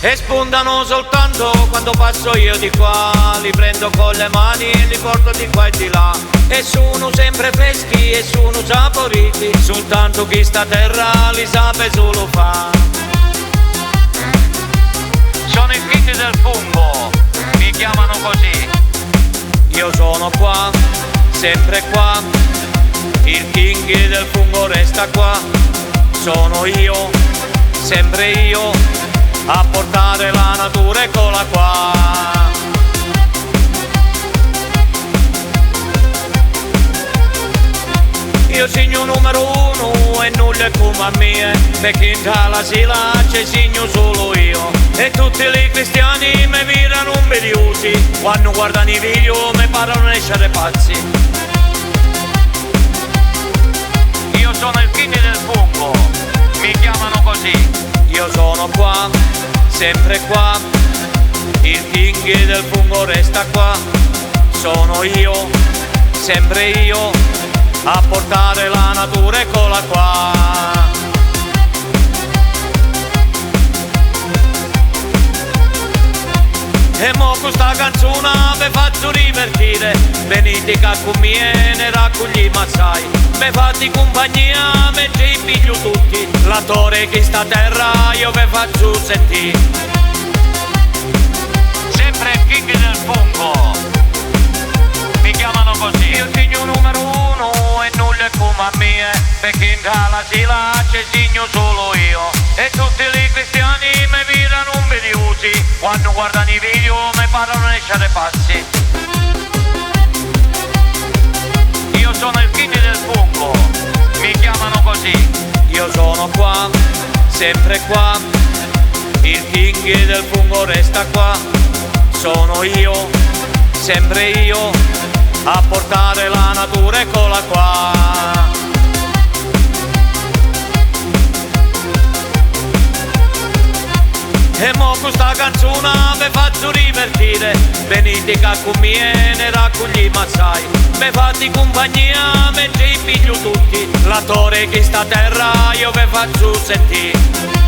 e spuntano soltanto quando passo io di qua. Li prendo con le mani e li porto di qua e di là, e sono sempre freschi e sono saporiti, soltanto chi sta a terra li sape solo fa. Sono il king del fungo, mi chiamano così. Io sono qua, sempre qua, il king del fungo resta qua. Sono io, sempre io, a portare la natura, eccola qua. Io segno numero uno e nulla è come a me, perché in tala sila c'è segno solo io. E tutti i cristiani mi virano un biliusi, quando guardano i video mi parlano essere pazzi. Io sono il king del fungo, mi chiamano così. Io sono qua, sempre qua, il king del fungo resta qua. Sono io, sempre io, a portare la natura, eccola qua. E mo questa canzone mi faccio divertire, venite qua con me ne raccogli mazzai, mi fate compagnia mentre i piglio tutti, l'attore che sta a terra io vi faccio sentire. Sempre il king del fungo, mi chiamano così. Io segno numero uno e nulla è come a me, perché in tala sila c'è segno solo io. E tutti i cristiani mi virano un biliusi, quando guardano i video mi parlano essere pazzi. Io sono il king del fungo, mi chiamano così. Io sono qua, sempre qua, il king del fungo resta qua. Sono io, sempre io, a portare la natura, eccola qua. E mo questa canzone mi faccio divertire, venite qua con me ne raccogli mazzai, mi fate compagnia mentre i piglio tutti, l'attore che sta a terra io vi faccio sentire.